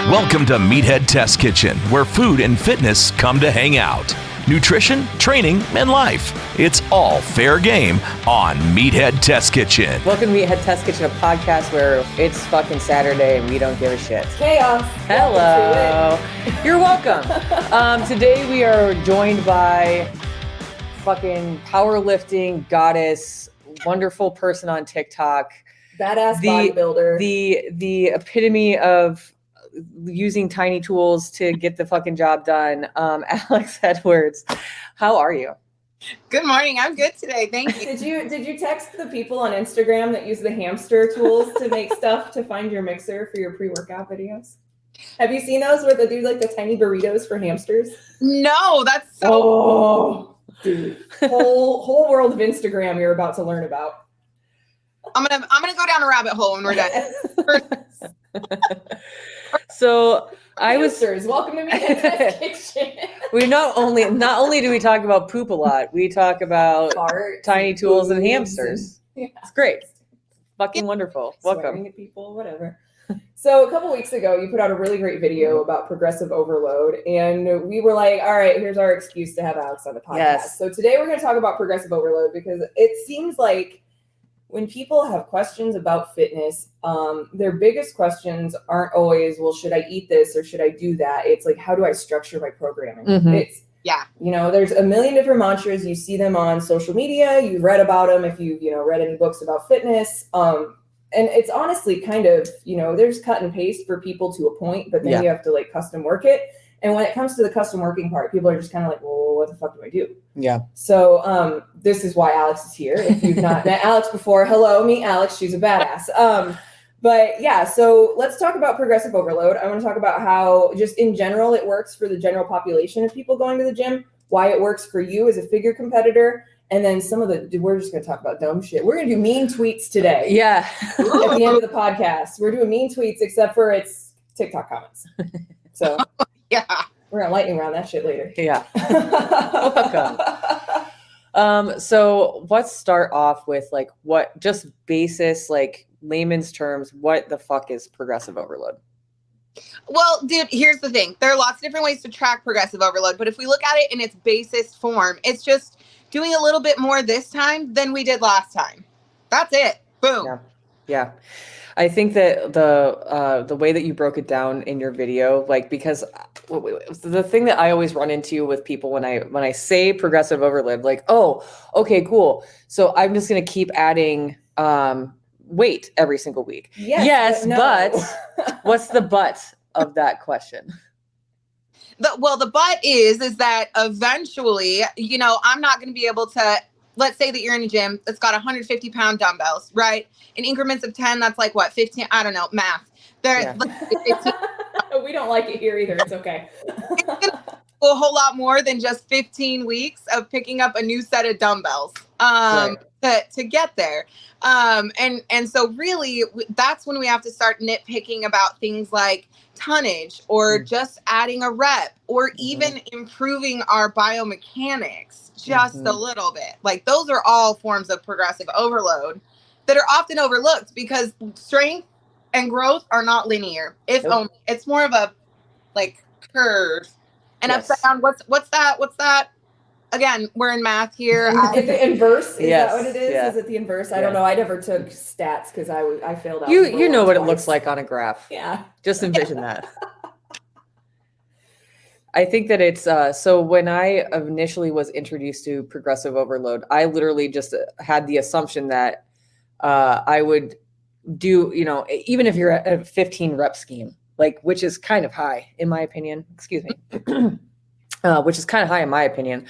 Welcome to Meathead Test Kitchen, where food and fitness come to hang out. Nutrition, training, and life. It's all fair game on Meathead Test Kitchen. Welcome to Meathead Test Kitchen, a podcast where it's fucking Saturday and we don't give a shit. Chaos. Hello. You're welcome. Today we are joined by fucking powerlifting goddess, wonderful person on TikTok. Badass bodybuilder. The epitome of using tiny tools to get the fucking job done. Alex Edwards, how are you? Good morning. I'm good today. Thank you. Did you text the people on Instagram that use the hamster tools to make stuff to find your mixer for your pre-workout videos? Have you seen those where they do like the tiny burritos for hamsters? No, that's so. Oh, dude, whole world of Instagram you're about to learn about. I'm gonna go down a rabbit hole when we're done. So Hamsters, welcome to Meathead Test Kitchen. We not only do we talk about poop a lot, we talk about Farts, tiny tools and hamsters. Yeah. It's great. Fucking wonderful. Welcome. Swearing at people, whatever. So a couple weeks ago, you put out a really great video about progressive overload, and we were like, all right, here's our excuse to have Alex on the podcast. Yes. So today we're going to talk about progressive overload because it seems like when people have questions about fitness, their biggest questions aren't always, well, should I eat this or should I do that? It's like, how do I structure my programming? Mm-hmm. There's a million different mantras. You see them on social media. You've read about them if you've, read any books about fitness. And it's honestly kind of, there's cut and paste for people to a point, but then you have to like custom work it. And when it comes to the custom working part, people are just kind of like, well, what the fuck do I do? Yeah. So this is why Alex is here. If you've not met Alex before, hello, meet Alex. She's a badass. But yeah, so let's talk about progressive overload. I want to talk about how just in general it works for the general population of people going to the gym, why it works for you as a figure competitor, and then we're just going to talk about dumb shit. We're going to do mean tweets today. Yeah. At the end of the podcast, we're doing mean tweets, except for it's TikTok comments. So Yeah. we're going to lightning round that shit later. Yeah. Welcome. So let's start off with like what just basis, like layman's terms, what the fuck is progressive overload? Well, dude, here's the thing. There are lots of different ways to track progressive overload, but if we look at it in its basest form, it's just doing a little bit more this time than we did last time. That's it. Boom. Yeah. I think that the way that you broke it down in your video, like, because the thing that I always run into with people when I say progressive overload, like, oh, okay, cool. So I'm just going to keep adding weight every single week. Yes, but what's the but of that question? The but is that eventually, I'm not going to be able to, let's say that you're in a gym that's got 150-pound dumbbells, right? In increments of 10, that's like what, 15? I don't know, math. We don't like it here either. It's okay. It's going to a whole lot more than just 15 weeks of picking up a new set of dumbbells to get there. And so really, that's when we have to start nitpicking about things like tonnage or just adding a rep or even improving our biomechanics just a little bit. Like those are all forms of progressive overload that are often overlooked because strength and growth are not linear. Only it's more of a like curve. And upside down, what's that? Again, we're in math here. The inverse, is that what it is? Yeah. Is it the inverse? I don't know. I never took stats because I failed out. You know what it looks like on a graph. Yeah. Just envision that. I think that it's so when I initially was introduced to progressive overload, I literally just had the assumption that I would do, even if you're at a 15 rep scheme, like, which is kind of high in my opinion, which is kind of high in my opinion,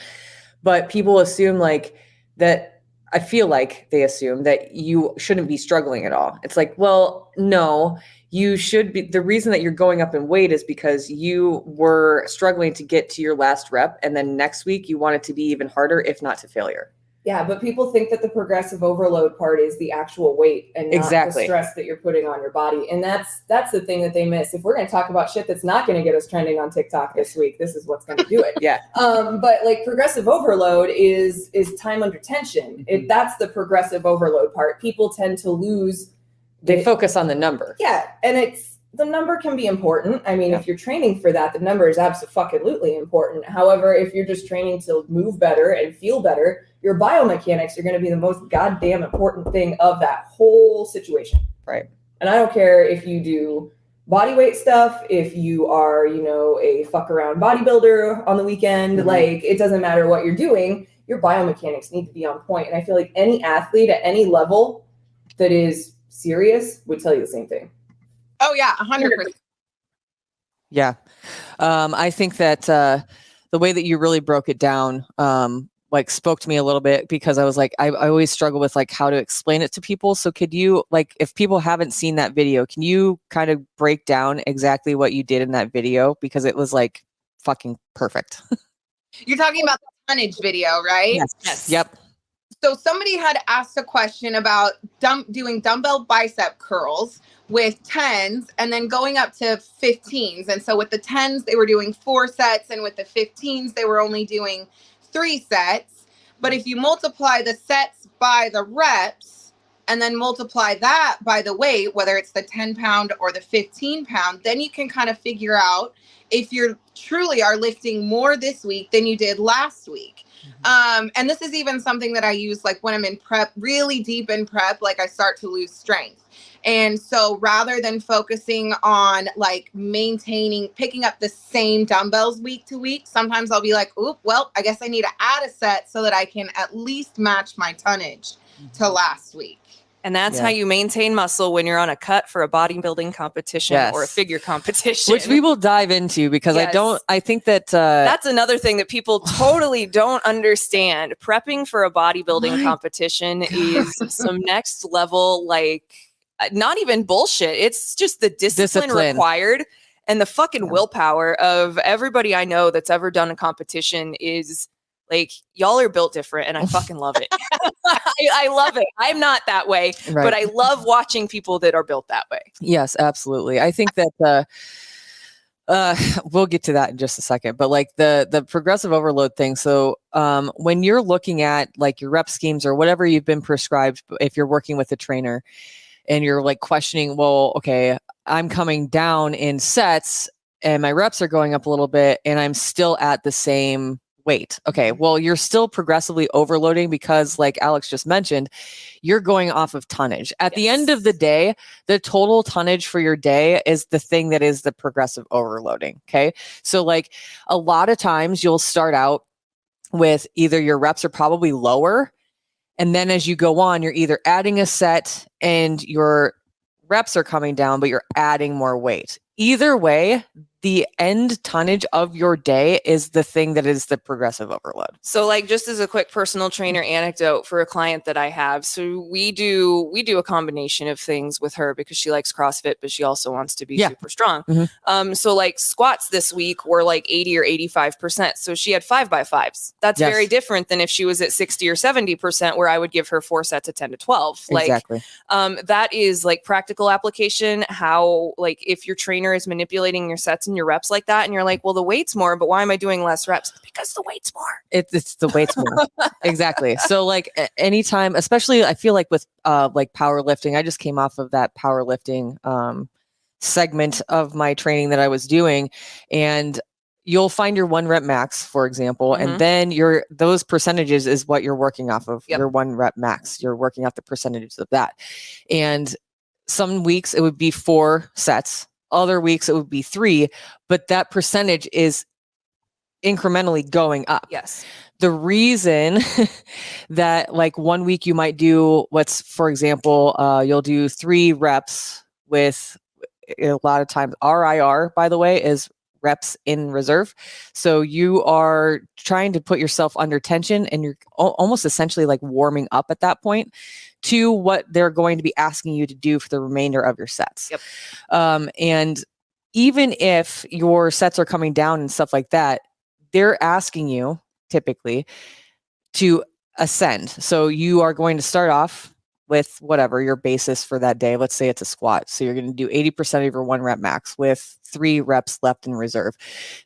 but people assume like that. I feel like they assume that you shouldn't be struggling at all. It's like, well, no, you should be. The reason that you're going up in weight is because you were struggling to get to your last rep. And then next week you want it to be even harder, if not to failure. Yeah, but people think that the progressive overload part is the actual weight and not the stress that you're putting on your body. And that's the thing that they miss. If we're going to talk about shit that's not going to get us trending on TikTok this week, this is what's going to do it. Yeah. But like progressive overload is time under tension. That's the progressive overload part. People tend to lose. They focus on the number. Yeah. And it's the number can be important. I mean, if you're training for that, the number is absolutely important. However, if you're just training to move better and feel better, your biomechanics are going to be the most goddamn important thing of that whole situation. Right. And I don't care if you do body weight stuff, if you are, you know, a fuck around bodybuilder on the weekend, like it doesn't matter what you're doing, your biomechanics need to be on point. And I feel like any athlete at any level that is serious would tell you the same thing. Oh yeah, 100%. Yeah. I think that the way that you really broke it down, like spoke to me a little bit, because I was like, I always struggle with like how to explain it to people. So could you, like, if people haven't seen that video, can you kind of break down exactly what you did in that video? Because it was like fucking perfect. You're talking about the tonnage video, right? Yes. Yep. So somebody had asked a question about doing dumbbell bicep curls with 10s and then going up to 15s. And so with the 10s, they were doing 4 sets, and with the 15s, they were only doing 3 sets. But if you multiply the sets by the reps and then multiply that by the weight, whether it's the 10-pound or the 15-pound, then you can kind of figure out if you truly are lifting more this week than you did last week. And this is even something that I use like when I'm in prep, really deep in prep, like I start to lose strength. And so rather than focusing on like picking up the same dumbbells week to week, sometimes I'll be like, oop, well, I guess I need to add a set so that I can at least match my tonnage to last week. And that's how you maintain muscle when you're on a cut for a bodybuilding competition or a figure competition. Which we will dive into, because I think that that's another thing that people totally don't understand. Prepping for a bodybuilding competition is some next level, like not even bullshit. It's just the discipline required, and the fucking willpower of everybody I know that's ever done a competition is like, y'all are built different, and I fucking love it. I love it. I'm not that way, but I love watching people that are built that way. Yes, absolutely. I think that we'll get to that in just a second, but like the progressive overload thing. So when you're looking at like your rep schemes or whatever you've been prescribed, if you're working with a trainer and you're like questioning, well, okay, I'm coming down in sets and my reps are going up a little bit and I'm still at the same weight. Okay, well, you're still progressively overloading, because like Alex just mentioned, you're going off of tonnage. At the end of the day, the total tonnage for your day is the thing that is the progressive overloading. Okay. So like a lot of times you'll start out with either your reps are probably lower, and then as you go on, you're either adding a set and your reps are coming down, but you're adding more weight. Either way, the end tonnage of your day is the thing that is the progressive overload. So like, just as a quick personal trainer anecdote for a client that I have. So we do a combination of things with her, because she likes CrossFit, but she also wants to be super strong. So like squats this week were like 80 or 85%. So she had 5x5s. That's very different than if she was at 60 or 70%, where I would give her 4 sets of 10 to 12. Like, that is like practical application. How, like, if your trainer is manipulating your sets and your reps like that, and you're like, well, the weight's more, but why am I doing less reps? Because the weight's more. It's the weight's more. Exactly. So like anytime, especially I feel like with like powerlifting, I just came off of that powerlifting segment of my training that I was doing, and you'll find your 1 rep max, for example, and then those percentages is what you're working off of. Your 1 rep max. You're working off the percentages of that. And some weeks it would be 4 sets. Other weeks it would be 3, but that percentage is incrementally going up. Yes. The reason that like 1 week you might do for example, you'll do 3 reps with, a lot of times RIR, by the way, is reps in reserve. So you are trying to put yourself under tension, and you're almost essentially like warming up at that point to what they're going to be asking you to do for the remainder of your sets. And even if your sets are coming down and stuff like that, they're asking you typically to ascend. So you are going to start off with whatever your basis for that day. Let's say it's a squat. So you're going to do 80% of your 1 rep max with 3 reps left in reserve.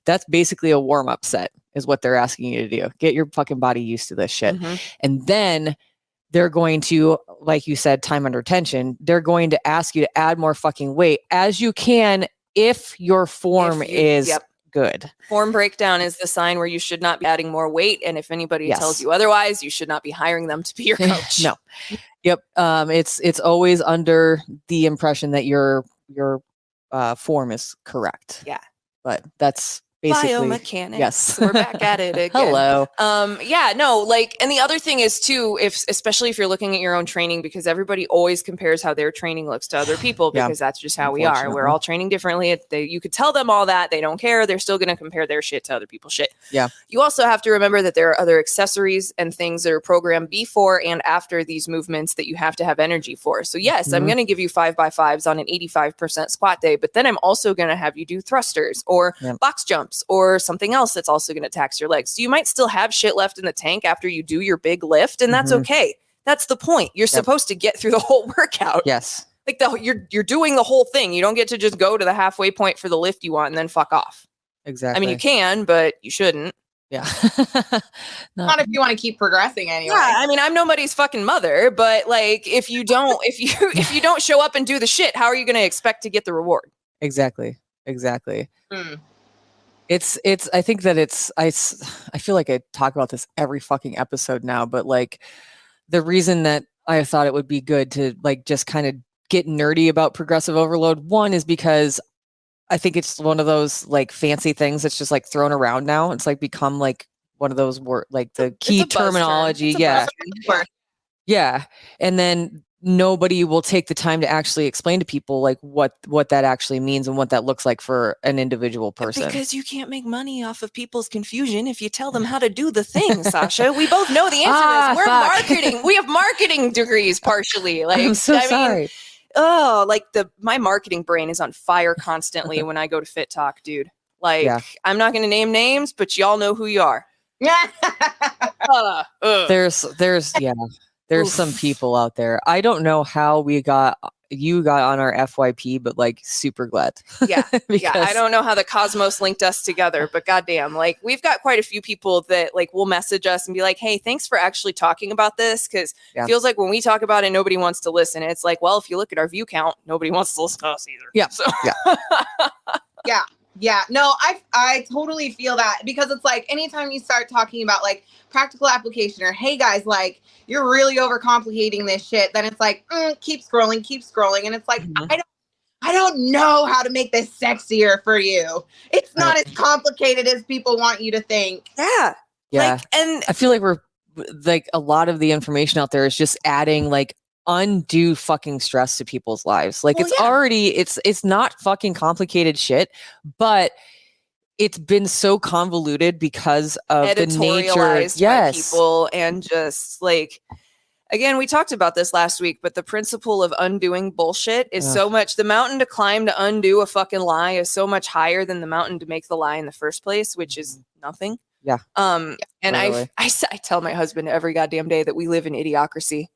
That's basically a warm-up set is what they're asking you to do. Get your fucking body used to this shit. And then they're going to, like you said, time under tension. They're going to ask you to add more fucking weight as you can if your form is good. Form breakdown is the sign where you should not be adding more weight. And if anybody tells you otherwise, you should not be hiring them to be your coach. No. Yep. It's always under the impression that your form is correct. Yeah. But that's basically biomechanics. Yes. We're back at it again. Hello. Yeah, no, like, and the other thing is too, especially if you're looking at your own training, because everybody always compares how their training looks to other people, because that's just how we are. We're all training differently. You could tell them all that. They don't care. They're still going to compare their shit to other people's shit. Yeah. You also have to remember that there are other accessories and things that are programmed before and after these movements that you have to have energy for. So yes, I'm going to give you 5x5s on an 85% squat day, but then I'm also going to have you do thrusters or box jumps or something else that's also going to tax your legs. So you might still have shit left in the tank after you do your big lift, and that's okay. That's the point. You're supposed to get through the whole workout. Yes. Like you're doing the whole thing. You don't get to just go to the halfway point for the lift you want and then fuck off. Exactly. I mean, you can, but you shouldn't. Yeah. Not if you want to keep progressing anyway. Yeah, I mean, I'm nobody's fucking mother, but like if you don't show up and do the shit, how are you going to expect to get the reward? Exactly. I think that I feel like I talk about this every fucking episode now, but like the reason that I thought it would be good to like just kind of get nerdy about progressive overload, one is because I think it's one of those like fancy things that's just like thrown around now. It's like become like one of those like the key terminology. Yeah. Yeah. And then nobody will take the time to actually explain to people like what that actually means and what that looks like for an individual person. Because you can't make money off of people's confusion if you tell them how to do the thing, Sasha. We both know the answer is we're marketing. We have marketing degrees partially. Like I'm so sorry. My marketing brain is on fire constantly when I go to Fit Talk, dude. Like I'm not going to name names, but y'all know who you are. There's some people out there. I don't know how you got on our FYP, but like super glad. Yeah. I don't know how the cosmos linked us together, but goddamn, like we've got quite a few people that like will message us and be like, hey, thanks for actually talking about this. Cause it feels like when we talk about it, nobody wants to listen. It's like, well, if you look at our view count, nobody wants to listen to us either. Yeah. So. Yeah. No, I totally feel that, because it's like anytime you start talking about like practical application or, hey guys, like you're really overcomplicating this shit, then it's like, keep scrolling. And it's like, I don't know how to make this sexier for you. It's not as complicated as people want you to think. Yeah. Yeah. And I feel like we're like a lot of the information out there is just adding like undue fucking stress to people's lives. Like it's not fucking complicated shit, but it's been so convoluted because of the nature by people, and just like, again, we talked about this last week, but the principle of undoing bullshit is so much, the mountain to climb to undo a fucking lie is so much higher than the mountain to make the lie in the first place, which is nothing. Yeah. And totally. I tell my husband every goddamn day that we live in idiocracy.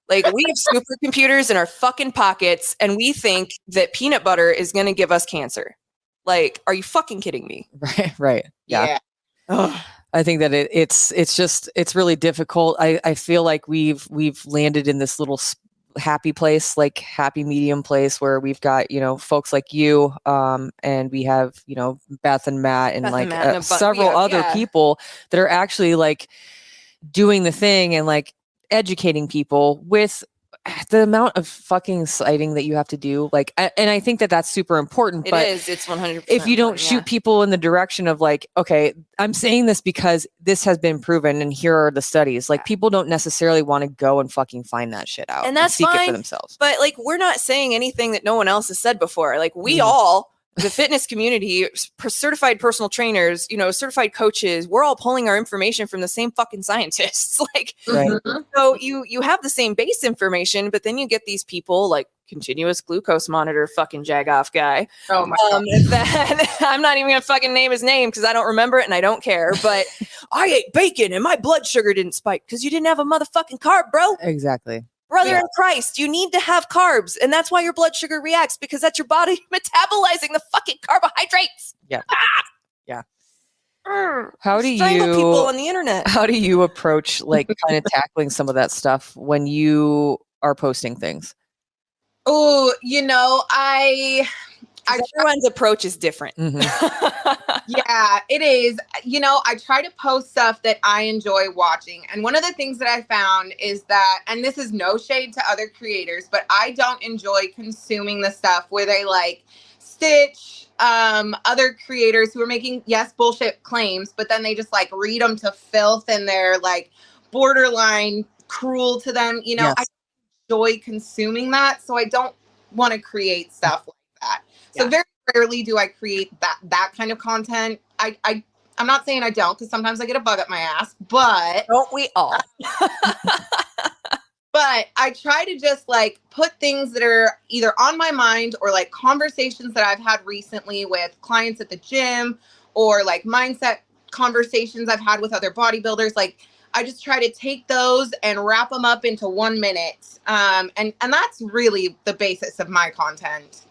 Like we have supercomputers in our fucking pockets and we think that peanut butter is going to give us cancer. Like, are you fucking kidding me? Right. Yeah. I think that it's really difficult. I feel like we've landed in this little happy place, like happy medium place where we've got, folks like you, and we have, Beth and Matt and several other people that are actually like doing the thing and like educating people with the amount of fucking citing that you have to do. Like, and I think that that's super important, but it's 100%. If you don't shoot people in the direction of like, okay, I'm saying this because this has been proven and here are the studies, like people don't necessarily want to go and fucking find that shit out and that's seek fine, it for themselves. But like, we're not saying anything that no one else has said before. Like we all, the fitness community, certified personal trainers, certified coaches, we're all pulling our information from the same fucking scientists. Like, so you have the same base information, but then you get these people like continuous glucose monitor fucking jagoff guy. Oh my God. That I'm not even gonna fucking name his name because I don't remember it and I don't care. But I ate bacon and my blood sugar didn't spike because you didn't have a motherfucking carb, bro. Exactly. Brother in Christ, you need to have carbs. And that's why your blood sugar reacts, because that's your body metabolizing the fucking carbohydrates. Yeah. Yeah. How do strangle people on the internet? How do you approach like kind of tackling some of that stuff when you are posting things? Oh, everyone's approach is different. Yeah, it is. I try to post stuff that I enjoy watching. And one of the things that I found is that, and this is no shade to other creators, but I don't enjoy consuming the stuff where they like stitch other creators who are making, yes, bullshit claims, but then they just like read them to filth and they're like borderline cruel to them. Yes. I enjoy consuming that. So I don't want to create stuff like that. So very rarely do I create that kind of content. I'm not saying I don't, because sometimes I get a bug up my ass, but don't we all? But I try to just like put things that are either on my mind or like conversations that I've had recently with clients at the gym, or like mindset conversations I've had with other bodybuilders. Like I just try to take those and wrap them up into 1 minute. And that's really the basis of my content.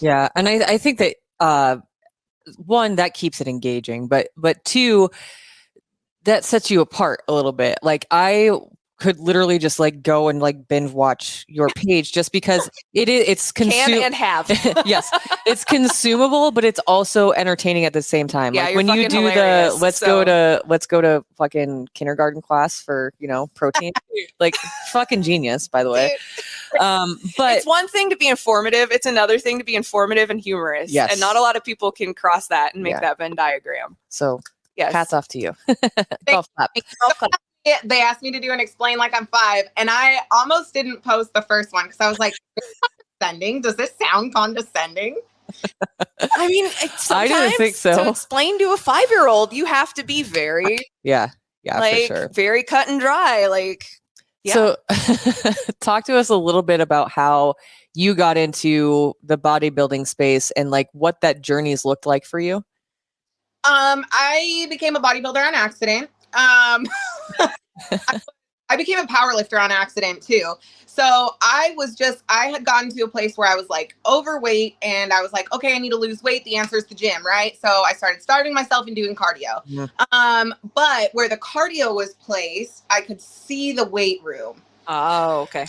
Yeah. And I think that, one, that keeps it engaging, but two, that sets you apart a little bit. Like I could literally just like go and like binge watch your page just because it's can and have. Yes, it's consumable, but it's also entertaining at the same time. Yeah, like when you do hilarious, let's go to fucking kindergarten class for protein, like fucking genius, by the way. But it's one thing to be informative, it's another thing to be informative and humorous. Yes. And not a lot of people can cross that and make that Venn diagram. So yes, hats off to you. Golf clap. They asked me to do an explain like I'm 5, and I almost didn't post the first one because I was like, condescending? Does this sound condescending? I mean, I didn't think so. To explain to a 5-year-old, you have to be very for sure, very cut and dry. Like, So talk to us a little bit about how you got into the bodybuilding space and like what that journey's looked like for you. I became a bodybuilder on accident. I became a power lifter on accident too. So I had gotten to a place where I was like overweight, and I was like, okay, I need to lose weight. The answer is the gym, right? So I started starving myself and doing cardio. Yeah. But where the cardio was placed, I could see the weight room. Oh, okay.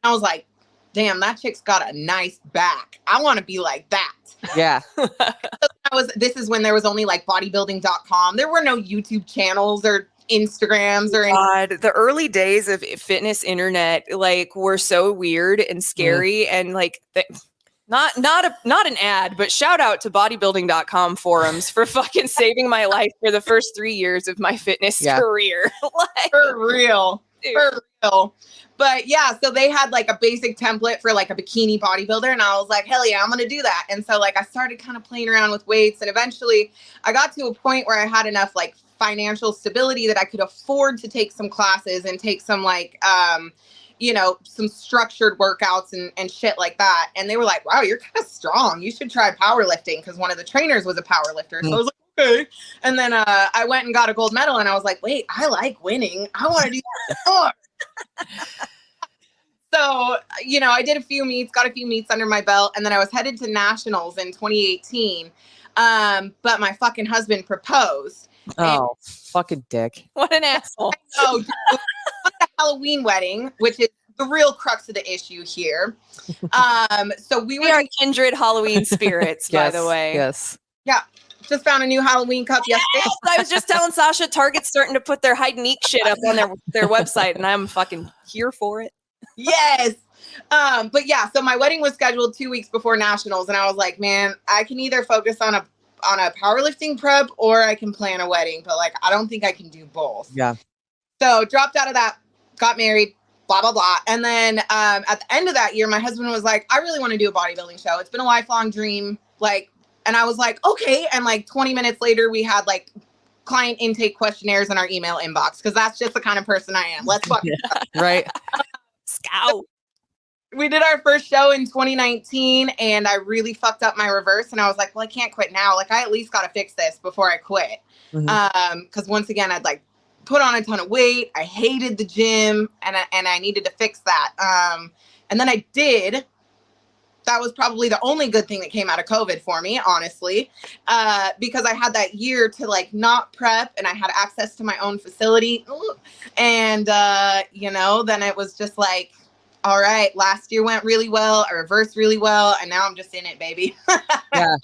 I was like, damn, that chick's got a nice back. I want to be like that. Yeah. This is when there was only like bodybuilding.com. There were no YouTube channels or Instagrams or anything. The early days of fitness internet like were so weird and scary and like not an ad, but shout out to bodybuilding.com forums for fucking saving my life for the first 3 years of my fitness career. Like, for real. Dude. For real. But yeah, so they had like a basic template for like a bikini bodybuilder, and I was like, hell yeah, I'm going to do that. And so like I started kind of playing around with weights, and eventually I got to a point where I had enough like financial stability that I could afford to take some classes and take some like, some structured workouts and shit like that. And they were like, wow, you're kind of strong. You should try powerlifting, because one of the trainers was a power lifter. So I was like, okay. And then I went and got a gold medal, and I was like, wait, I like winning. I want to do that more. So, I did a few meets, got a few meets under my belt, and then I was headed to nationals in 2018. But my fucking husband proposed. Oh, fucking dick. What an asshole. Oh, a Halloween wedding, which is the real crux of the issue here. So we are kindred Halloween spirits, by the way. Yes. Yeah. Just found a new Halloween cup yesterday. I was just telling Sasha, Target's starting to put their hide and eek shit up on their website, and I'm fucking here for it. Yes. But yeah, so my wedding was scheduled 2 weeks before nationals, and I was like, man, I can either focus on a powerlifting prep or I can plan a wedding, but like I don't think I can do both. Yeah. So dropped out of that, got married, blah blah blah. And then at the end of that year, my husband was like, I really want to do a bodybuilding show. It's been a lifelong dream. Like, and I was like, okay. And like 20 minutes later, we had like client intake questionnaires in our email inbox, because that's just the kind of person I am. Let's fucking right. Scout. We did our first show in 2019, and I really fucked up my reverse, and I was like, well, I can't quit now. Like, I at least got to fix this before I quit. Because once again, I'd like put on a ton of weight. I hated the gym, and I needed to fix that. And then I did. that was probably the only good thing that came out of COVID for me, honestly, because I had that year to like not prep and I had access to my own facility. And, you know, then it was just like, all right, last year went really well. I reversed really well. And now I'm just in it, baby.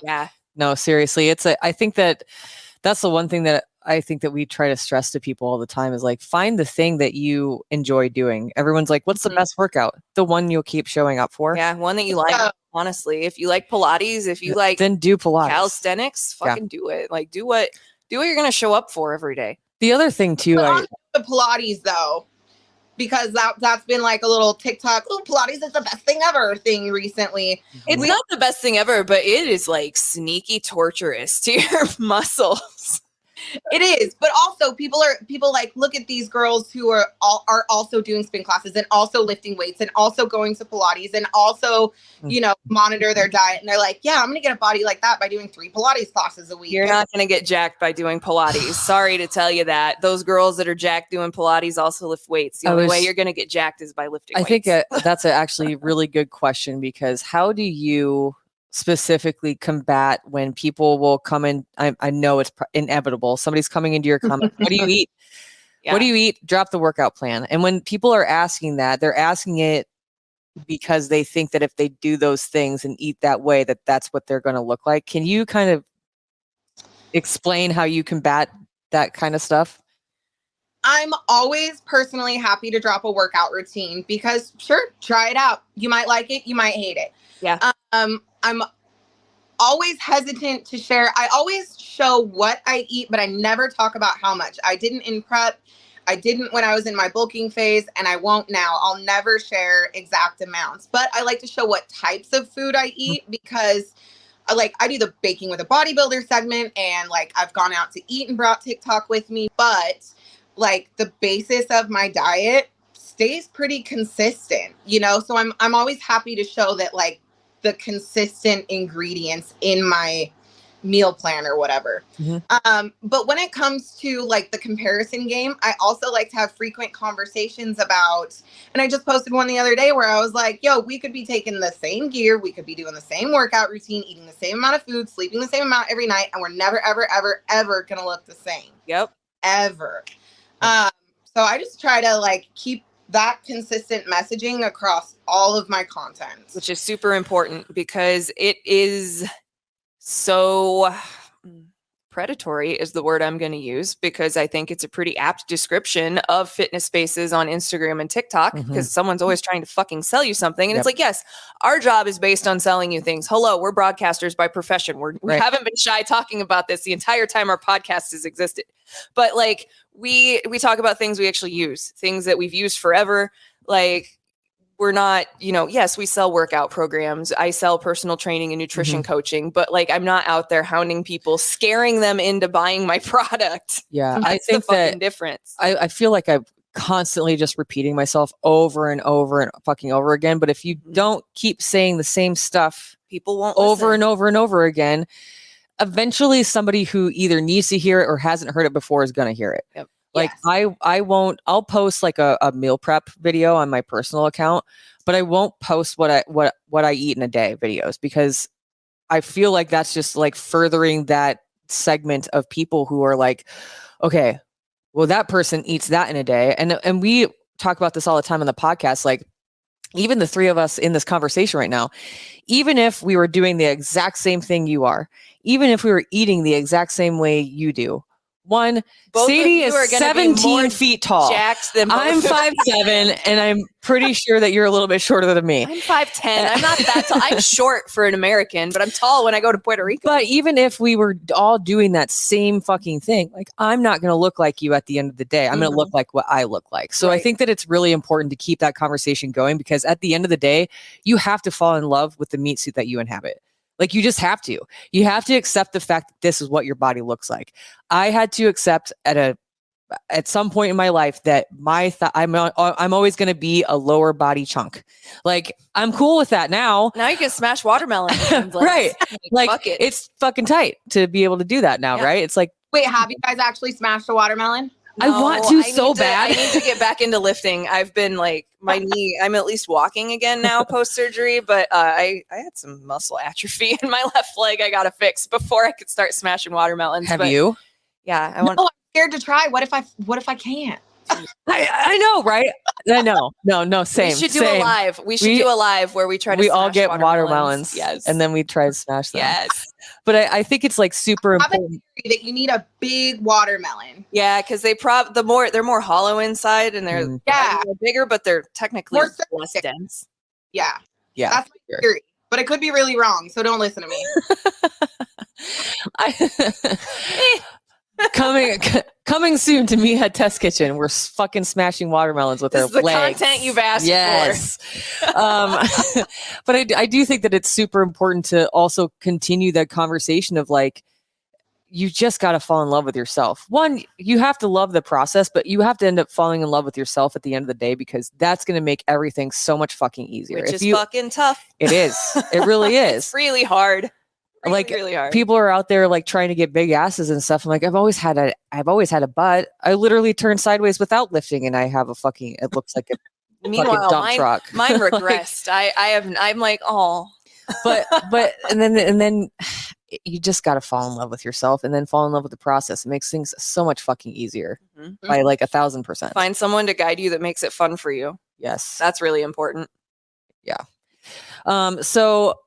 Yeah. No, seriously. I think that's the one thing that I think that we try to stress to people all the time is like, find the thing that you enjoy doing. Everyone's like, what's the best workout? The one you'll keep showing up for. Yeah. One that you like, honestly. If you like Pilates, if you like, then do Pilates. Calisthenics, fucking do it. Like do what you're going to show up for every day. The other thing too, on the Pilates though, because that's been like a little TikTok, oh, Pilates is the best thing ever thing recently. It's not the best thing ever, but it is like sneaky torturous to your muscles. It is, but also people like look at these girls who are also doing spin classes and also lifting weights and also going to Pilates and also, you know, monitor their diet. And they're like, yeah, I'm going to get a body like that by doing 3 Pilates classes a week. You're not going to get jacked by doing Pilates. Sorry to tell you that. Those girls that are jacked doing Pilates also lift weights. The only way you're going to get jacked is by lifting weights. I think that's actually a really good question, because how do you specifically combat when people will come in? I know it's inevitable. Somebody's coming into your comment. What do you eat? What do you eat? Drop the workout plan. And when people are asking that, they're asking it because they think that if they do those things and eat that way, that's what they're going to look like. Can you kind of explain how you combat that kind of stuff? I'm always personally happy to drop a workout routine because sure, try it out. You might like it. You might hate it. Yeah. I'm always hesitant to share. I always show what I eat, but I never talk about how much. I didn't in prep. I didn't when I was in my bulking phase, and I won't now. I'll never share exact amounts, but I like to show what types of food I eat because I do the baking with a bodybuilder segment, and like I've gone out to eat and brought TikTok with me, but like the basis of my diet stays pretty consistent, you know? So I'm always happy to show that like the consistent ingredients in my meal plan or whatever. But when it comes to like the comparison game, I also like to have frequent conversations about, and I just posted one the other day where I was like, yo, we could be taking the same gear. We could be doing the same workout routine, eating the same amount of food, sleeping the same amount every night. And we're never, ever, ever, ever going to look the same. Yep. Ever. So I just try to like keep that consistent messaging across all of my content, which is super important because it is so predatory is the word I'm going to use, because I think it's a pretty apt description of fitness spaces on Instagram and TikTok, because someone's always trying to fucking sell you something. And it's like, yes, our job is based on selling you things. Hello, we're broadcasters by profession. We haven't been shy talking about this the entire time our podcast has existed. But like we talk about things we actually use, things that we've used forever. Like we're not, yes, we sell workout programs. I sell personal training and nutrition coaching, but like I'm not out there hounding people, scaring them into buying my product. Yeah, That's I think the fucking that difference. I feel like I'm constantly just repeating myself over and over and fucking over again. But if you don't keep saying the same stuff, people won't over listen. and over and over again, eventually somebody who either needs to hear it or hasn't heard it before is going to hear it. Yep. Like Yes. I'll post like a meal prep video on my personal account, but I won't post what I eat in a day videos, because I feel like that's just like furthering that segment of people who are like, okay, well, that person eats that in a day. And we talk about this all the time on the podcast. Like even the three of us in this conversation right now, even if we were doing the exact same thing you are, even if we were eating the exact same way you do, both Sadie is 17 feet tall. Than I'm 5'7", and I'm pretty sure that you're a little bit shorter than me. I'm 5'10". I'm not that tall. I'm short for an American, but I'm tall when I go to Puerto Rico. But even if we were all doing that same fucking thing, like I'm not going to look like you at the end of the day. I'm going to look like what I look like. So I think that it's really important to keep that conversation going, because at the end of the day, you have to fall in love with the meat suit that you inhabit. Like you just have to. You have to accept the fact that this is what your body looks like. I had to accept at some point in my life that I'm always going to be a lower body chunk. Like I'm cool with that now. Now you can smash watermelon. Right. Like it's fucking tight to be able to do that now, right? It's like, wait, have you guys actually smashed a watermelon? I want to so bad. I need to get back into lifting. I've been like my knee. I'm at least walking again now post surgery, but I had some muscle atrophy in my left leg. I got to fix before I could start smashing watermelons. Have you? Yeah, I'm scared to try. What if I can't? I know, right? I know. No, same. We should do a live. We should do a live where we try to we smash all get watermelons. Yes. And then we try to smash them. Yes. But I think it's like super important that you need a big watermelon. Yeah, because they're more hollow inside and they're bigger, but they're technically less dense. Yeah. Yeah. That's my theory. But I could be really wrong, so don't listen to me. Coming soon to Meathead Test Kitchen. We're fucking smashing watermelons with our legs. This is the content you've asked for. But I do think that it's super important to also continue that conversation of like, you just got to fall in love with yourself. One, you have to love the process, but you have to end up falling in love with yourself at the end of the day, because that's going to make everything so much fucking easier. Which is fucking tough. It is. It really is. It's really hard. Really hard. People are out there like trying to get big asses and stuff. I'm like, I've always had a butt. I literally turned sideways without lifting, and I have it looks like a meanwhile dump truck. Mine regressed. I'm like, oh, but and then you just got to fall in love with yourself, and then fall in love with the process. It makes things so much fucking easier by like 1,000%. Find someone to guide you that makes it fun for you. Yes, that's really important. Yeah. So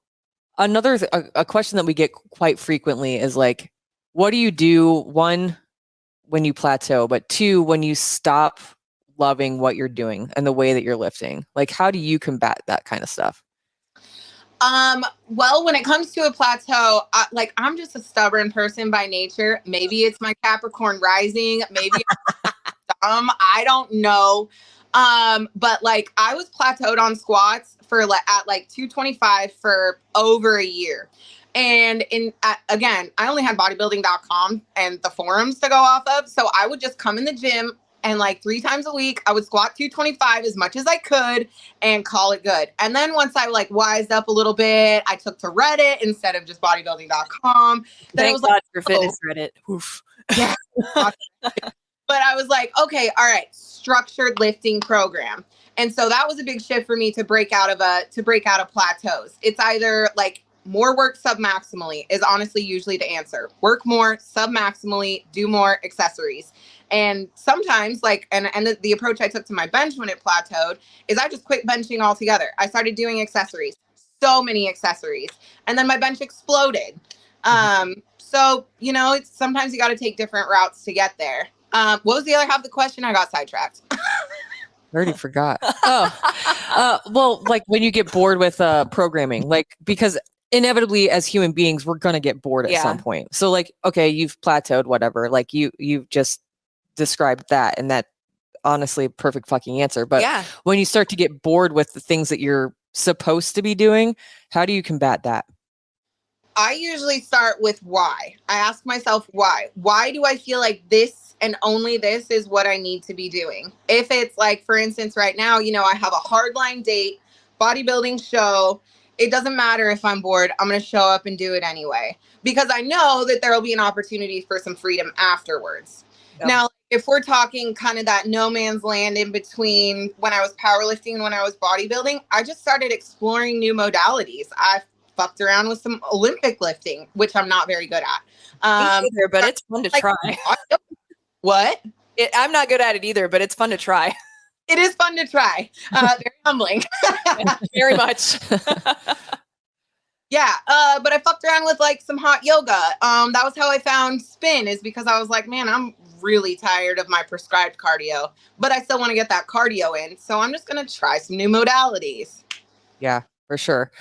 another a question that we get quite frequently is like, what do you do, one, when you plateau, but two, when you stop loving what you're doing and the way that you're lifting? Like, how do you combat that kind of stuff? Well, when it comes to a plateau, I'm just a stubborn person by nature. Maybe it's my Capricorn rising. Maybe I'm dumb. I don't know. But like I was plateaued on squats for at 225 for over a year. And again, I only had bodybuilding.com and the forums to go off of. So I would just come in the gym and like 3 times a week, I would squat 225 as much as I could and call it good. And then once I like wised up a little bit, I took to Reddit instead of just bodybuilding.com. Thank God for fitness Reddit. Oof. Yeah. But I was like, okay, all right, structured lifting program. And so that was a big shift for me to break out of plateaus. It's either like more work submaximally is honestly usually the answer. Work more submaximally, do more accessories. And sometimes and the approach I took to my bench when it plateaued is I just quit benching altogether. I started doing accessories, so many accessories. And then my bench exploded. So, it's sometimes you got to take different routes to get there. What was the other half of the question? I got sidetracked. I already forgot. Well, like when you get bored with programming, like, because inevitably as human beings, we're going to get bored at some point. So like, okay, you've plateaued, whatever, like you've just described that, and that honestly perfect fucking answer. But when you start to get bored with the things that you're supposed to be doing, how do you combat that? I usually start with why. I ask myself why. Why do I feel like this and only this is what I need to be doing? If it's like, for instance, right now, I have a hardline date, bodybuilding show. It doesn't matter if I'm bored. I'm going to show up and do it anyway, because I know that there will be an opportunity for some freedom afterwards. Yep. Now, if we're talking kind of that no man's land in between when I was powerlifting and when I was bodybuilding, I just started exploring new modalities. I fucked around with some Olympic lifting, which I'm not very good at. Me either, but it's fun to try. What? I'm not good at it either, but it's fun to try. It is fun to try. Very humbling. Very much. Yeah. But I fucked around with like some hot yoga. That was how I found spin, is because I was like, man, I'm really tired of my prescribed cardio, but I still want to get that cardio in. So I'm just going to try some new modalities. Yeah, for sure.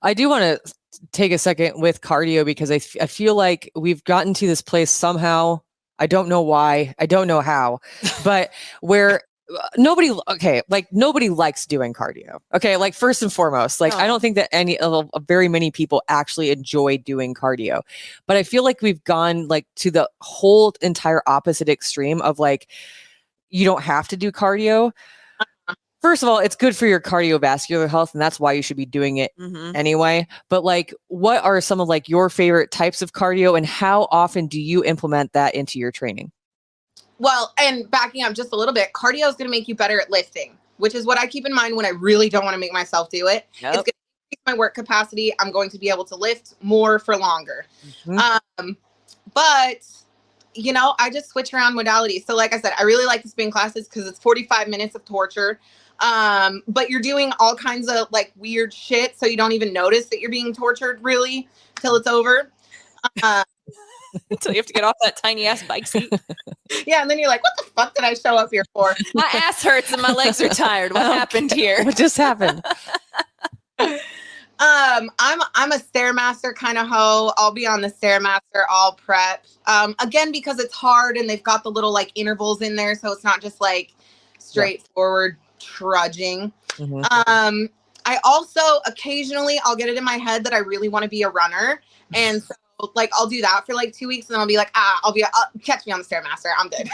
I do want to take a second with cardio, because I feel like we've gotten to this place somehow. I don't know why. I don't know how, but where nobody likes doing cardio. Okay. Like, first and foremost, like, I don't think that very many people actually enjoy doing cardio, but I feel like we've gone like to the whole entire opposite extreme of like, you don't have to do cardio. First of all, it's good for your cardiovascular health, and that's why you should be doing it anyway. But like, what are some of like your favorite types of cardio, and how often do you implement that into your training? Well, and backing up just a little bit, cardio is going to make you better at lifting, which is what I keep in mind when I really don't want to make myself do it. Yep. It's going to increase my work capacity. I'm going to be able to lift more for longer. But, you know, I just switch around modalities. So like I said, I really like the spin classes because it's 45 minutes of torture. But you're doing all kinds of like weird shit. So you don't even notice that you're being tortured really till it's over. Until you have to get off that tiny ass bike seat. Yeah, and then you're like, what the fuck did I show up here for? My ass hurts and my legs are tired. What happened here? What just happened? I'm a Stairmaster kind of hoe. I'll be on the Stairmaster, I'll prep. Again, because it's hard and they've got the little like intervals in there, so it's not just like straightforward trudging. I also occasionally I'll get it in my head that I really want to be a runner, and so like I'll do that for like 2 weeks, and then I'll be like, I'll catch me on the Stairmaster. I'm good.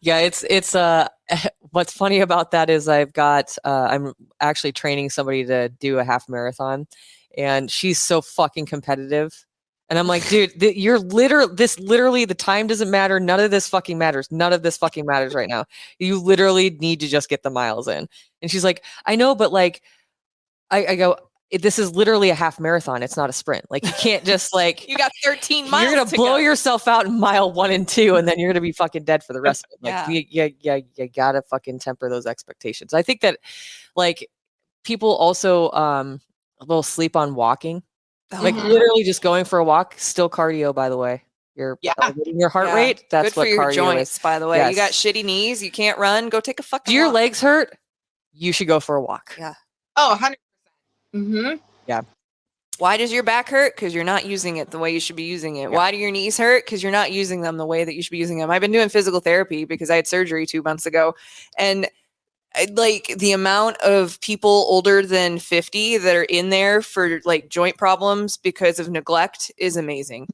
Yeah, it's what's funny about that is I've got I'm actually training somebody to do a half marathon, and she's so fucking competitive. And I'm like, dude, you're literally the time doesn't matter. None of this fucking matters. None of this fucking matters right now. You literally need to just get the miles in. And she's like, I know, but like, I go, this is literally a half marathon. It's not a sprint. Like you can't just like, You got 13 miles. you're going to blow yourself out in mile 1 and 2, and then you're going to be fucking dead for the rest of it. Like you gotta fucking temper those expectations. I think that like people also, a little sleep on walking. Like literally just going for a walk, still cardio, by the way. You're elevating your heart rate. That's good what for your cardio joints, is. by the way. Yes. You got shitty knees. You can't run. Go take a fucking Do your walk. legs hurt? You should go for a walk. Yeah. Oh, 100%. Yeah. Why does your back hurt? Because you're not using it the way you should be using it. Yeah. Why do your knees hurt? Because you're not using them the way that you should be using them. I've been doing physical therapy because I had surgery 2 months ago. And like the amount of people older than 50 that are in there for like joint problems because of neglect is amazing.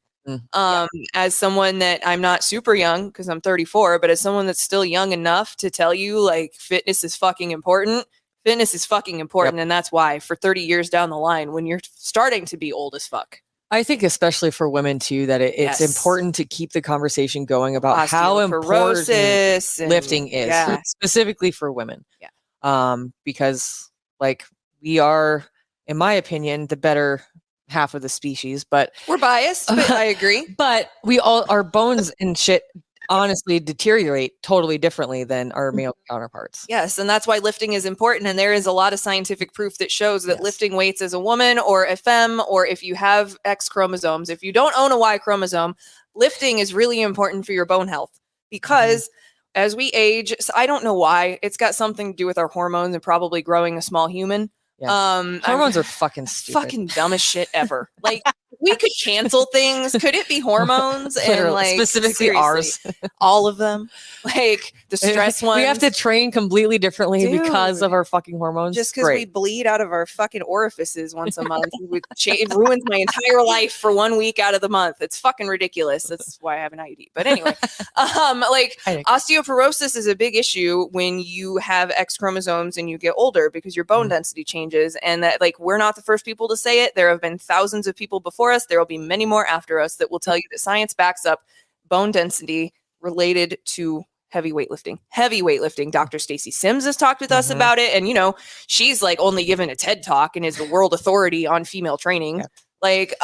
As someone that I'm not super young because I'm 34, but as someone that's still young enough to tell you like fitness is fucking important. Fitness is fucking important. And that's why for 30 years down the line, when you're starting to be old as fuck. I think especially for women too, that it's important to keep the conversation going about how important lifting is, specifically for women. Yeah. Because like we are, in my opinion, the better half of the species, but we're biased, but I agree. But we all, our bones and shit honestly deteriorate totally differently than our male counterparts. Yes, and that's why lifting is important. And there is a lot of scientific proof that shows that lifting weights as a woman or a femme, or if you have X chromosomes, if you don't own a Y chromosome, lifting is really important for your bone health because as we age, so I don't know why, it's got something to do with our hormones and probably growing a small human. Yeah. Hormones are fucking stupid. Fucking dumbest shit ever. Like we could cancel things. Could it be hormones? Literally, and like specifically ours, all of them, like the stress ones. We have to train completely differently because of our fucking hormones. Just because we bleed out of our fucking orifices once a month, it ruins my entire life for 1 week out of the month. It's fucking ridiculous. That's why I have an IUD. But anyway, like osteoporosis is a big issue when you have X chromosomes and you get older because your bone density changes, and that like we're not the first people to say it. There have been thousands of people before us. There will be many more after us that will tell you that science backs up bone density related to heavy weightlifting. Dr. Stacy Sims has talked with us about it. And, you know, she's like only given a TED talk and is the world authority on female training. Yeah. Like,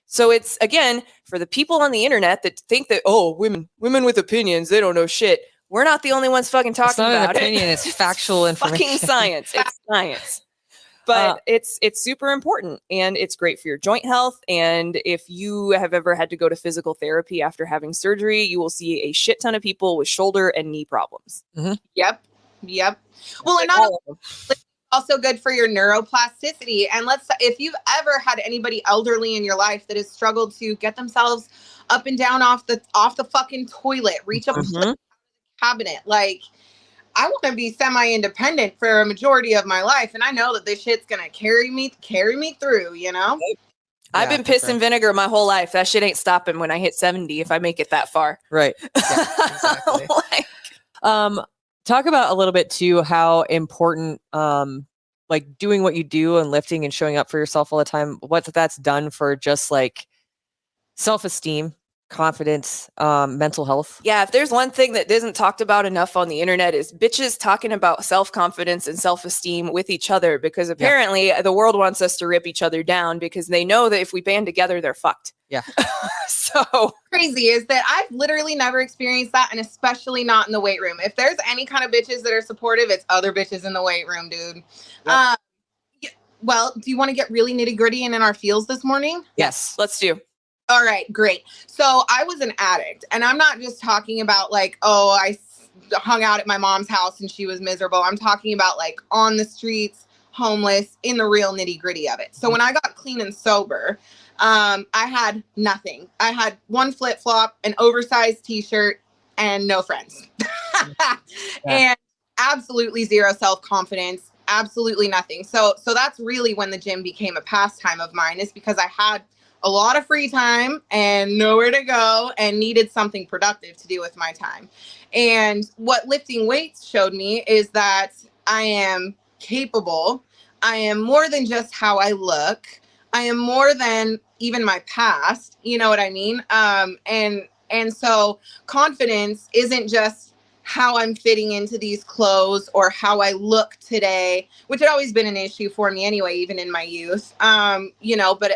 so it's, again, for the people on the internet that think that, oh, women with opinions, they don't know shit. We're not the only ones fucking talking about it. It's factual information. Fucking science. It's science. But it's super important, and it's great for your joint health. And if you have ever had to go to physical therapy after having surgery, you will see a shit ton of people with shoulder and knee problems. Yep. Well, and not also good for your neuroplasticity. And if you've ever had anybody elderly in your life that has struggled to get themselves up and down off the fucking toilet, reach up the cabinet, like, I want to be semi-independent for a majority of my life, and I know that this shit's gonna carry me through, you know? I've been piss and vinegar my whole life. That shit ain't stopping when I hit 70 if I make it that far. Right. Yeah, exactly. Talk about a little bit too how important like doing what you do and lifting and showing up for yourself all the time, what that's done for just like self-esteem confidence, mental health. Yeah, if there's one thing that isn't talked about enough on the internet is bitches talking about self-confidence and self-esteem with each other, because apparently the world wants us to rip each other down because they know that if we band together, they're fucked. Yeah. So crazy is that I've literally never experienced that, and especially not in the weight room. If there's any kind of bitches that are supportive, it's other bitches in the weight room, dude. Yep. Well, do you want to get really nitty gritty and in our feels this morning? Yes, let's do. All right, great. So I was an addict, and I'm not just talking about like, oh, I hung out at my mom's house and she was miserable. I'm talking about like on the streets, homeless, in the real nitty gritty of it. So when I got clean and sober, I had nothing. I had one flip flop, an oversized t-shirt, and no friends. And absolutely zero self-confidence, absolutely nothing. So that's really when the gym became a pastime of mine, is because I had a lot of free time and nowhere to go and needed something productive to do with my time. And what lifting weights showed me is that I am capable. I am more than just how I look. I am more than even my past. You know what I mean? And so confidence isn't just how I'm fitting into these clothes or how I look today, which had always been an issue for me anyway, even in my youth. But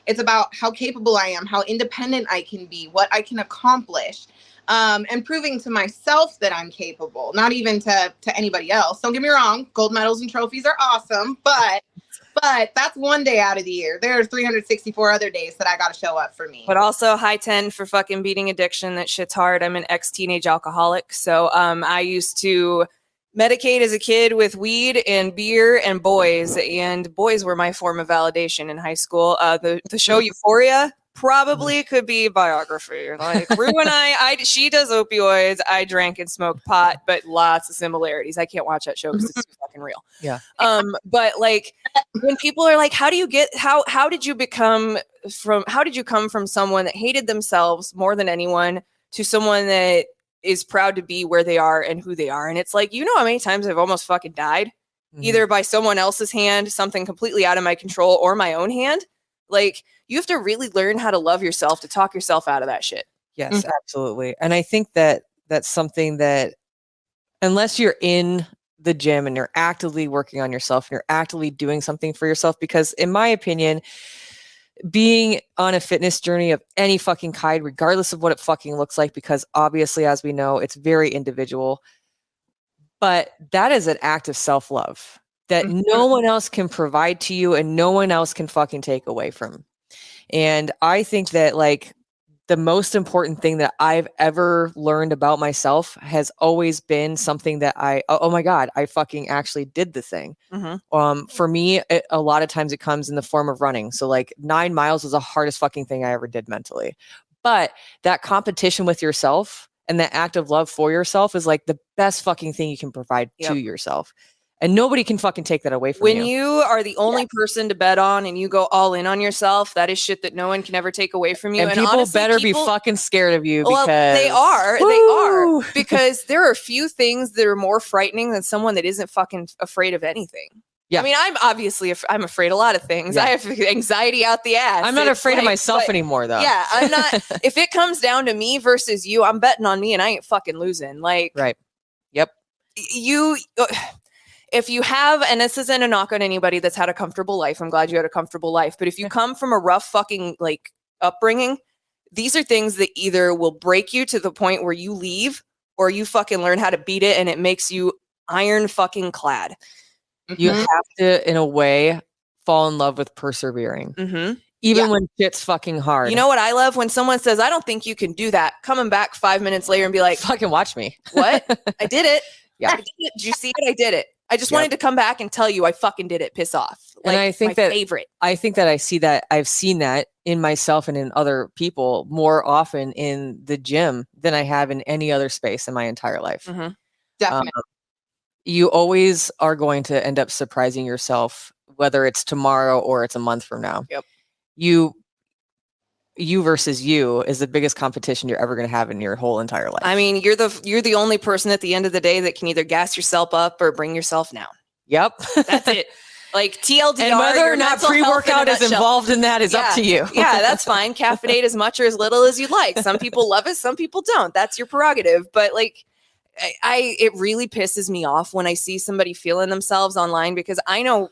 it's about how capable I am, how independent I can be, what I can accomplish, and proving to myself that I'm capable, not even to anybody else. Don't get me wrong, gold medals and trophies are awesome, but that's one day out of the year. There are 364 other days that I got to show up for me. But also high 10 for fucking beating addiction. That shit's hard. I'm an ex-teenage alcoholic. So I used to medicate as a kid with weed and beer and boys were my form of validation in high school. The show Euphoria probably could be a biography. Like Rue and she does opioids, I drank and smoked pot, but lots of similarities. I can't watch that show because it's too fucking real. Yeah. But like when people are like, how did you come from someone that hated themselves more than anyone to someone that is proud to be where they are and who they are? And it's like, you know how many times I've almost fucking died, either by someone else's hand, something completely out of my control, or my own hand. Like, you have to really learn how to love yourself to talk yourself out of that shit. Yes, absolutely. And I think that that's something that, unless you're in the gym and you're actively working on yourself and you're actively doing something for yourself, because in my opinion, being on a fitness journey of any fucking kind, regardless of what it fucking looks like, because obviously, as we know, it's very individual, but that is an act of self-love that no one else can provide to you and no one else can fucking take away from. And I think that like the most important thing that I've ever learned about myself has always been something that oh my God, I fucking actually did the thing. For me, a lot of times it comes in the form of running. So like 9 miles was the hardest fucking thing I ever did mentally. But that competition with yourself and that act of love for yourself is like the best fucking thing you can provide to yourself. And nobody can fucking take that away from you. When you are the only person to bet on and you go all in on yourself, that is shit that no one can ever take away from you. And people honestly, better be fucking scared of you because they are. Because there are few things that are more frightening than someone that isn't fucking afraid of anything. Yeah. I mean, I'm afraid of a lot of things. Yeah. I have anxiety out the ass. I'm not afraid of myself anymore, though. Yeah, I'm not. If it comes down to me versus you, I'm betting on me and I ain't fucking losing. Like, right. Yep. If you have, and this isn't a knock on anybody that's had a comfortable life, I'm glad you had a comfortable life, but if you come from a rough fucking like upbringing, these are things that either will break you to the point where you leave or you fucking learn how to beat it and it makes you iron fucking clad. You have to, in a way, fall in love with persevering. Even when shit's fucking hard. You know what I love? When someone says, I don't think you can do that, coming back 5 minutes later and be like, fucking watch me. What? I did it. Yeah. I did it. Did you see it? I did it. I just wanted to come back and tell you I fucking did it. Piss off. Like, and I think I've seen that in myself and in other people more often in the gym than I have in any other space in my entire life. Definitely. You always are going to end up surprising yourself, whether it's tomorrow or it's a month from now. Yep. You versus you is the biggest competition you're ever going to have in your whole entire life. I mean, you're the only person at the end of the day that can either gas yourself up or bring yourself down. Yep. That's it. Like TLDR, and whether or not pre-workout is involved in that is up to you. Yeah, that's fine. Caffeinate as much or as little as you'd like. Some people love it, some people don't. That's your prerogative. But like, it really pisses me off when I see somebody feeling themselves online, because I know,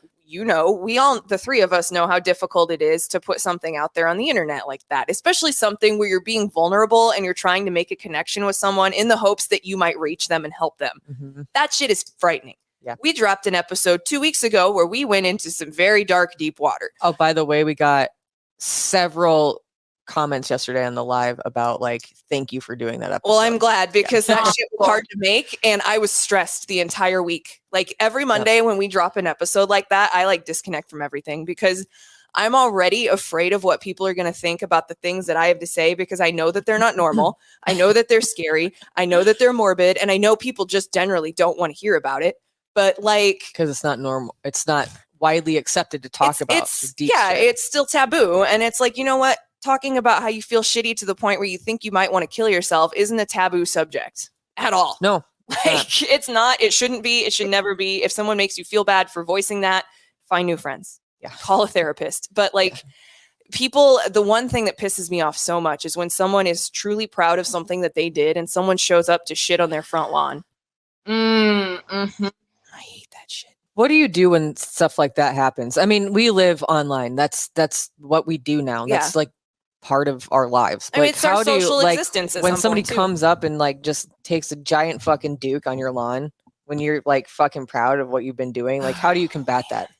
we all, the three of us know how difficult it is to put something out there on the internet like that, especially something where you're being vulnerable and you're trying to make a connection with someone in the hopes that you might reach them and help them. Mm-hmm. That shit is frightening. Yeah. We dropped an episode 2 weeks ago where we went into some very dark, deep water. Oh, by the way, we got several comments yesterday on the live about like, thank you for doing that episode. Well, I'm glad, because that shit was hard to make and I was stressed the entire week. Like every Monday when we drop an episode like that, I like disconnect from everything because I'm already afraid of what people are going to think about the things that I have to say, because I know that they're not normal. I know that they're scary. I know that they're morbid, and I know people just generally don't want to hear about it. But like, because it's not normal, it's not widely accepted to talk about. It's it's still taboo. And it's like, you know what? Talking about how you feel shitty to the point where you think you might want to kill yourself isn't a taboo subject at all. No, like it's not. It shouldn't be. It should never be. If someone makes you feel bad for voicing that, find new friends. Yeah, call a therapist. But like people, the one thing that pisses me off so much is when someone is truly proud of something that they did and someone shows up to shit on their front lawn. Mm-hmm. I hate that shit. What do you do when stuff like that happens? I mean, we live online. That's what we do now. Yeah. That's like part of our lives. I mean, like, it's our social like, existence. When somebody comes up and like just takes a giant fucking duke on your lawn, when you're like fucking proud of what you've been doing, like how do you combat that?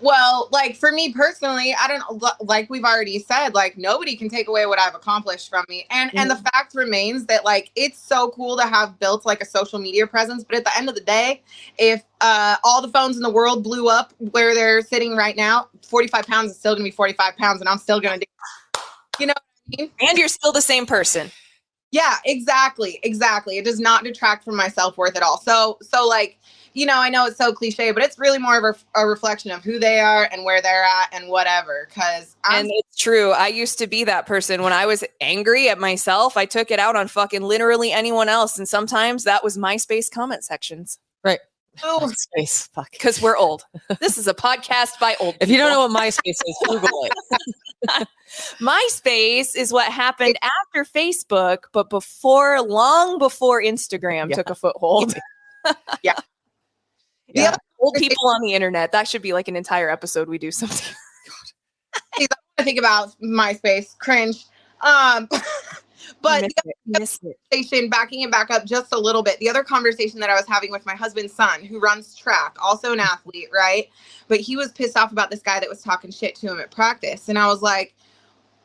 Well, like for me personally, I don't, like we've already said, like nobody can take away what I've accomplished from me. And the fact remains that like, it's so cool to have built like a social media presence. But at the end of the day, if all the phones in the world blew up where they're sitting right now, 45 pounds is still going to be 45 pounds and I'm still going to do, you know what I mean? And you're still the same person. Yeah, exactly. Exactly. It does not detract from my self-worth at all. So like, you know, I know it's so cliche, but it's really more of a reflection of who they are and where they're at and whatever. And it's true. I used to be that person when I was angry at myself. I took it out on fucking literally anyone else. And sometimes that was MySpace comment sections. Right. Oh, MySpace. Fuck. Because we're old. This is a podcast by old people. If you don't know what MySpace is, Google it. MySpace is what happened after Facebook, but long before Instagram took a foothold. Yeah. Yeah, old people on the internet. That should be like an entire episode we do sometime. I think about MySpace, cringe. But conversation, backing it back up just a little bit. The other conversation that I was having with my husband's son, who runs track, also an athlete, right? But he was pissed off about this guy that was talking shit to him at practice, and I was like,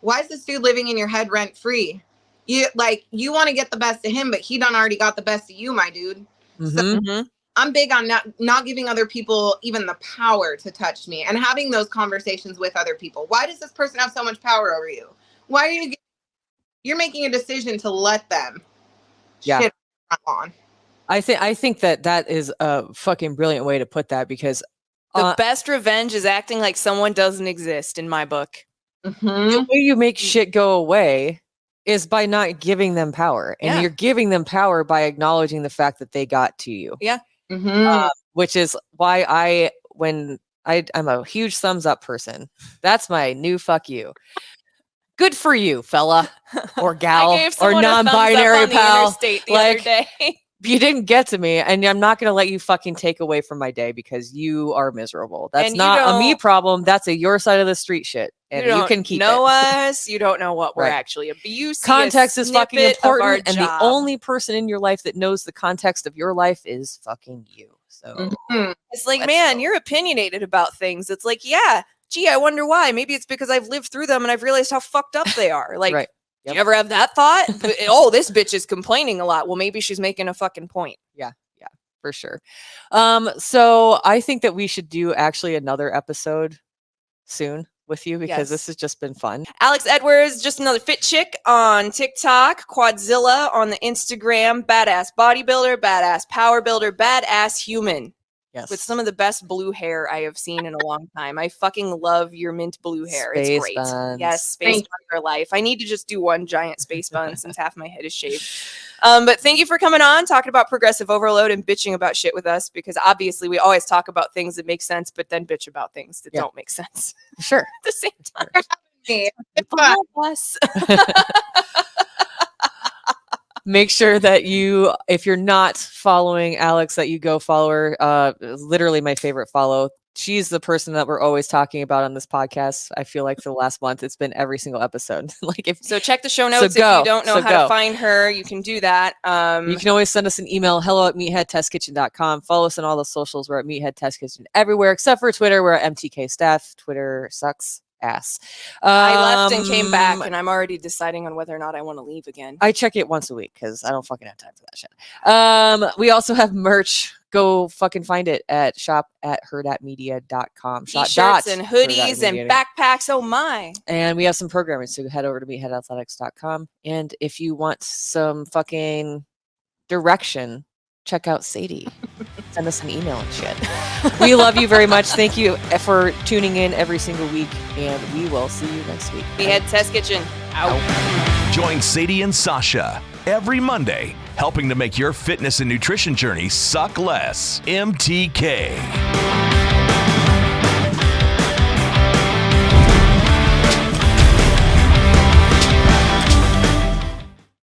"Why is this dude living in your head rent free? You want to get the best of him, but he done already got the best of you, my dude." So, I'm big on not giving other people even the power to touch me and having those conversations with other people. Why does this person have so much power over you? Why are you're making a decision to let them shit on? I think that is a fucking brilliant way to put that, because the best revenge is acting like someone doesn't exist in my book. The way you make shit go away is by not giving them power. And you're giving them power by acknowledging the fact that they got to you. Yeah. Which is why I'm a huge thumbs up person. That's my new fuck you. Good for you, fella or gal or non-binary pal. The other day. You didn't get to me, and I'm not going to let you fucking take away from my day because you are miserable. That's not a me problem. That's a your side of the street shit. And you can keep know us. You don't know what we're actually abusing. Context is fucking important, and the only person in your life that knows the context of your life is fucking you. So it's like, man, you're opinionated about things. It's like, yeah, gee, I wonder why. Maybe it's because I've lived through them and I've realized how fucked up they are. Like, do you ever have that thought? Oh, this bitch is complaining a lot. Well, maybe she's making a fucking point. Yeah, for sure. So I think that we should do actually another episode soon with you, because this has just been fun. Alex Edwards, just another fit chick on TikTok, Quadzilla on the Instagram, badass bodybuilder, badass power builder, badass human. Yes. With some of the best blue hair I have seen in a long time. I fucking love your mint blue hair. Space it's great. buns. Yes, space buns are life. I need to just do one giant space bun since half my head is shaved. But thank you for coming on, talking about progressive overload and bitching about shit with us, because obviously we always talk about things that make sense, but then bitch about things that don't make sense. Sure. At the same time. It's fun. Us. Make sure that you, if you're not following Alex, that you go follow her. Literally my favorite follow. She's the person that we're always talking about on this podcast. I feel like for the last month, it's been every single episode. So check the show notes. If you don't know how to find her, you can do that. You can always send us an email, hello@meatheadtestkitchen.com. Follow us on all the socials. We're at Meathead Test Kitchen everywhere except for Twitter. We're at MTK Staff. Twitter sucks ass. I left and came back, and I'm already deciding on whether or not I want to leave again. I check it once a week because I don't fucking have time for that shit. We also have merch. Go fucking find it at shop@hurrdatmedia.com. T-shirts and hoodies and backpacks. Oh my. And we have some programming, so head over to meatheadathletics.com. And if you want some fucking direction, check out Sadie. Send us an email and shit. We love you very much. Thank you for tuning in every single week, and we will see you next week. Meathead Test Kitchen. Out. Join Sadie and Sasha every Monday, helping to make your fitness and nutrition journey suck less. MTK.